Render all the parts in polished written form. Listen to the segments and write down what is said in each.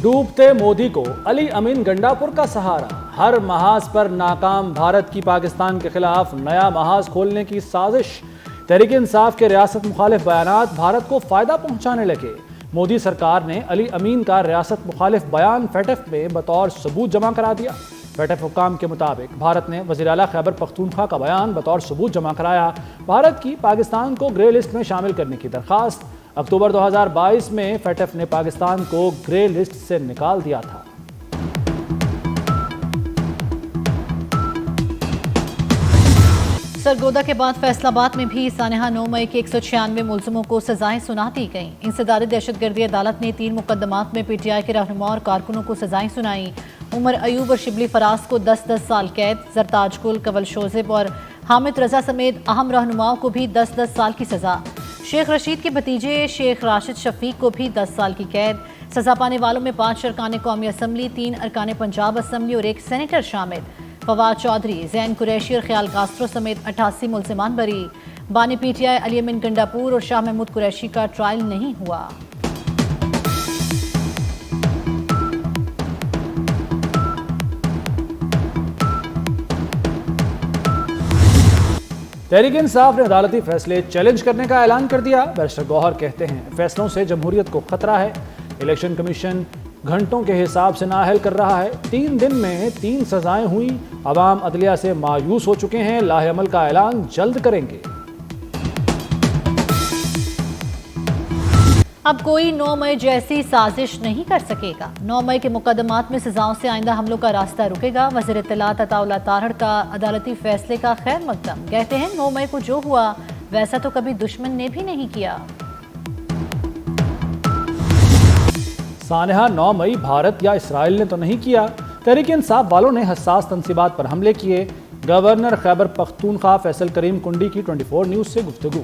ڈوبتے مودی کو علی امین گنڈاپور کا سہارا، ہر محاذ پر ناکام بھارت کی پاکستان کے خلاف نیا محاذ کھولنے کی سازش، تحریک انصاف کے ریاست مخالف بیانات بھارت کو فائدہ پہنچانے لگے۔ مودی سرکار نے علی امین کا ریاست مخالف بیان فیٹف میں بطور ثبوت جمع کرا دیا۔ فیٹف حکام کے مطابق بھارت نے وزیر اعلیٰ خیبر پختونخوا کا بیان بطور ثبوت جمع کرایا۔ بھارت کی پاکستان کو گرے لسٹ میں شامل کرنے کی درخواست، اکتوبر 2022 میں فیٹف نے پاکستان کو گرے لسٹ سے نکال دیا تھا۔ سرگودا کے بعد فیصل آباد میں بھی سانحہ 9 مئی کے 196 ملزموں کو سزائیں سنا دی گئیں۔ انسداد دہشت گردی عدالت نے 3 مقدمات میں پی ٹی آئی کے رہنما اور کارکنوں کو سزائیں سنائیں۔ عمر ایوب اور شبلی فراز کو 10 سال قید، زرتاج گل، کنول شوذب اور حامد رضا سمیت اہم رہنماؤں کو بھی 10 سال کی سزا۔ شیخ رشید کے بھتیجے شیخ راشد شفیق کو بھی 10 سال کی قید۔ سزا پانے والوں میں 5 ارکان قومی اسمبلی، 3 ارکان پنجاب اسمبلی اور 1 سینیٹر شامل۔ فواد چودھری، زین قریشی اور خیال کاسترو سمیت 88 ملزمان بری۔ بانی پی ٹی آئی علی امین گنڈاپور اور شاہ محمود قریشی کا ٹرائل نہیں ہوا۔ تحریک انصاف نے عدالتی فیصلے چیلنج کرنے کا اعلان کر دیا۔ بیرسٹر گوہر کہتے ہیں فیصلوں سے جمہوریت کو خطرہ ہے۔ الیکشن کمیشن گھنٹوں کے حساب سے نااہل کر رہا ہے۔ 3 دن میں 3 سزائیں ہوئیں۔ عوام عدلیہ سے مایوس ہو چکے ہیں۔ لاہ عمل کا اعلان جلد کریں گے۔ اب کوئی 9 مئی جیسی سازش نہیں کر سکے گا۔ 9 مئی کے مقدمات میں سزاؤں سے آئندہ حملوں کا راستہ رکے گا۔ وزیر اطلاعات عطا اللہ طاہر کا عدالتی فیصلے کا خیر مقدم، کہتے ہیں 9 مئی کو جو ہوا ویسا تو کبھی دشمن نے بھی نہیں کیا۔ سانحہ 9 مئی بھارت یا اسرائیل نے تو نہیں کیا۔ تحریک انصاف والوں نے حساس تنصیبات پر حملے کیے۔ گورنر خیبر پختونخوا فیصل کریم کنڈی کی 24 نیوز سے گفتگو،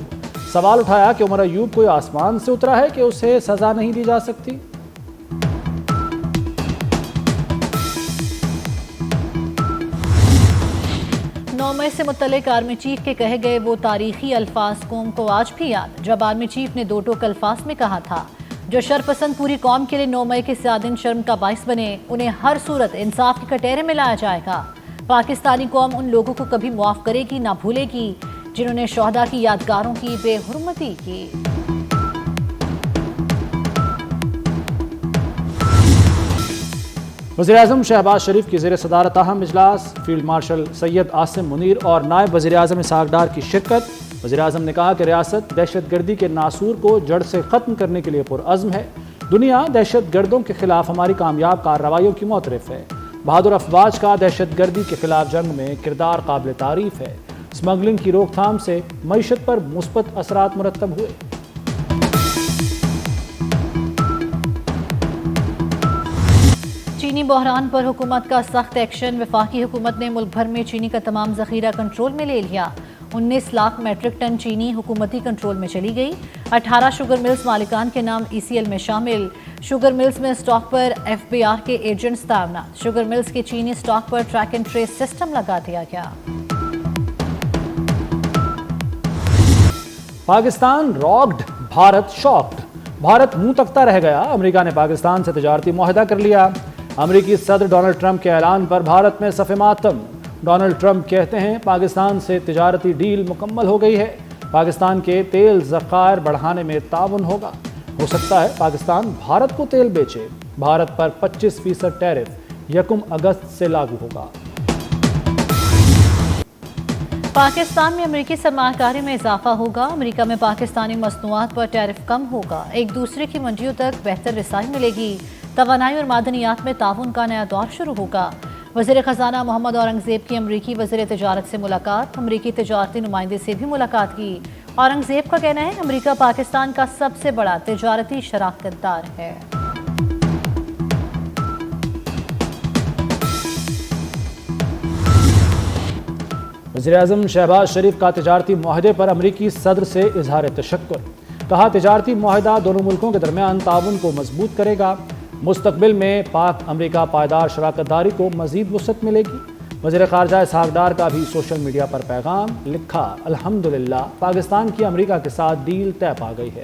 سوال اٹھایا کہ عمر ایوب کوئی آسمان سے اترا ہے کہ اسے سزا نہیں دی جا سکتی؟ 9 مئی سے متعلق آرمی چیف کے کہے گئے وہ تاریخی الفاظ قوم کو آج بھی یاد، جب آرمی چیف نے 2 ٹوک الفاظ میں کہا تھا جو شرپسند پوری قوم کے لیے 9 مئی کے سیادین شرم کا باعث بنے، انہیں ہر صورت انصاف کے کٹہرے میں لایا جائے گا۔ پاکستانی قوم ان لوگوں کو کبھی معاف کرے گی نہ بھولے گی جنہوں نے شہداء کی یادگاروں کی بے حرمتی کی۔ وزیراعظم شہباز شریف کی زیر صدارت اہم اجلاس، فیلڈ مارشل سید عاصم منیر اور نائب وزیر اعظم اسحاق ڈار کی شرکت۔ وزیراعظم نے کہا کہ ریاست دہشت گردی کے ناسور کو جڑ سے ختم کرنے کے لیے پرعزم ہے۔ دنیا دہشت گردوں کے خلاف ہماری کامیاب کارروائیوں کی معترف ہے۔ بہادر افواج کا دہشت گردی کے خلاف جنگ میں کردار قابل تعریف ہے۔ اسمگلنگ کی روک تھام سے معیشت پر مثبت اثرات مرتب ہوئے۔ چینی بحران پر حکومت کا سخت ایکشن، وفاقی حکومت نے ملک بھر میں چینی کا تمام ذخیرہ کنٹرول میں لے لیا۔ 19 لاکھ میٹرک ٹن چینی حکومتی کنٹرول میں چلی گئی۔ 18 شوگر ملز مالکان کے نام ECL میں شامل۔ شوگر ملز میں سٹاک پر FBR کے ایجنٹس تعینات۔ شوگر ملز کے چینی stock per track and trace system لگا دیا گیا۔ پاکستان راکڈ، بھارت شاکڈ۔ بھارت منہ تکتا رہ گیا، امریکہ نے پاکستان سے تجارتی معاہدہ کر لیا۔ امریکی صدر ڈونلڈ ٹرمپ کے اعلان پر بھارت میں صف ماتم۔ ڈونلڈ ٹرمپ کہتے ہیں پاکستان سے تجارتی ڈیل مکمل ہو گئی ہے۔ پاکستان کے تیل ذخائر بڑھانے میں تعاون ہوگا۔ ہو سکتا ہے پاکستان بھارت کو تیل بیچے۔ بھارت پر 25% ٹیرف 1 اگست سے لاگو ہوگا۔ پاکستان میں امریکی سرمایہ کاری میں اضافہ ہوگا۔ امریکہ میں پاکستانی مصنوعات پر ٹیرف کم ہوگا۔ ایک دوسرے کی منڈیوں تک بہتر رسائی ملے گی۔ توانائی اور معدنیات میں تعاون کا نیا دور شروع ہوگا۔ وزیر خزانہ محمد اورنگزیب کی امریکی وزیر تجارت سے ملاقات، امریکی تجارتی نمائندے سے بھی ملاقات کی۔ اورنگزیب کا کہنا ہے امریکہ پاکستان کا سب سے بڑا تجارتی شراکت دار ہے۔ وزیراعظم شہباز شریف کا تجارتی معاہدے پر امریکی صدر سے اظہار تشکر، کہا تجارتی معاہدہ دونوں ملکوں کے درمیان تعاون کو مضبوط کرے گا۔ مستقبل میں پاک امریکہ پائیدار شراکت داری کو مزید وسعت ملے گی۔ وزیر خارجہ اسحاق ڈار کا بھی سوشل میڈیا پر پیغام، لکھا الحمدللہ پاکستان کی امریکہ کے ساتھ ڈیل طے پا گئی ہے۔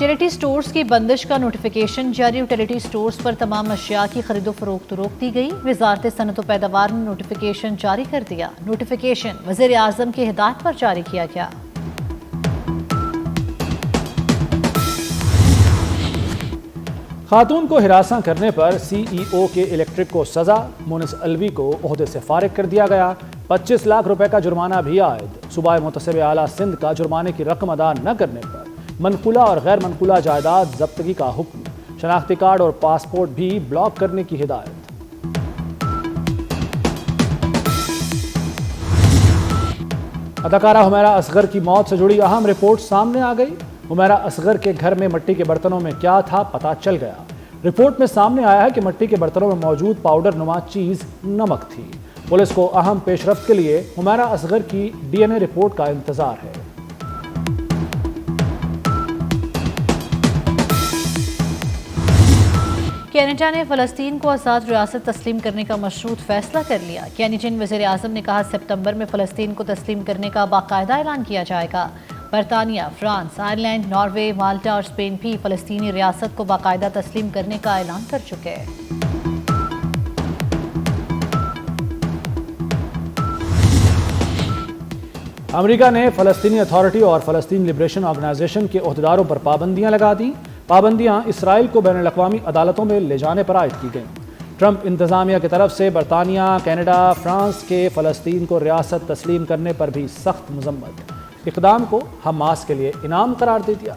یوٹیلیٹی سٹورز کی بندش کا نوٹیفیکیشن جاری، یوٹیلیٹی سٹورز پر تمام اشیاء کی خرید و فروخت روک دی گئی۔ وزارت صنعت و پیداوار نے نوٹیفیکیشن جاری کر دیا۔ نوٹیفیکیشن وزیر اعظم کی ہدایت پر جاری کیا گیا۔ خاتون کو ہراساں کرنے پر سی ای او کے الیکٹرک کو سزا، مونس الوی کو عہدے سے فارغ کر دیا گیا۔ 25 لاکھ روپے کا جرمانہ بھی عائد۔ صوبہ محتسب اعلیٰ سندھ کا جرمانے کی رقم ادا نہ کرنے پر منقولہ اور غیر منقولہ جائیداد ضبطگی کا حکم، شناختی کارڈ اور پاسپورٹ بھی بلاک کرنے کی ہدایت۔ اداکارہ حمیرہ اصغر کی موت سے جڑی اہم رپورٹ سامنے آ گئی۔ حمیرہ اصغر کے گھر میں مٹی کے برتنوں میں کیا تھا پتہ چل گیا۔ رپورٹ میں سامنے آیا ہے کہ مٹی کے برتنوں میں موجود پاؤڈر نما چیز نمک تھی۔ پولیس کو اہم پیش رفت کے لیے حمیرہ اصغر کی ڈی این اے رپورٹ کا انتظار ہے۔ کینیڈا نے فلسطین کو آزاد ریاست تسلیم کرنے کا مشروط فیصلہ کر لیا۔ کینیڈین وزیر اعظم نے کہا ستمبر میں فلسطین کو تسلیم کرنے کا باقاعدہ اعلان کیا جائے گا۔ برطانیہ، فرانس، آئرلینڈ، ناروے، مالٹا اور اسپین بھی فلسطینی ریاست کو باقاعدہ تسلیم کرنے کا اعلان کر چکے ہیں۔ امریکہ نے فلسطینی اتھارٹی اور فلسطین لبریشن آرگنائزیشن کے عہدیداروں پر پابندیاں لگا دیں۔ پابندیاں اسرائیل کو بین الاقوامی عدالتوں میں لے جانے پر عائد کی گئیں۔ ٹرمپ انتظامیہ کی طرف سے برطانیہ، کینیڈا، فرانس کے فلسطین کو ریاست تسلیم کرنے پر بھی سخت مذمت، اقدام کو حماس کے لیے انعام قرار دے دیا۔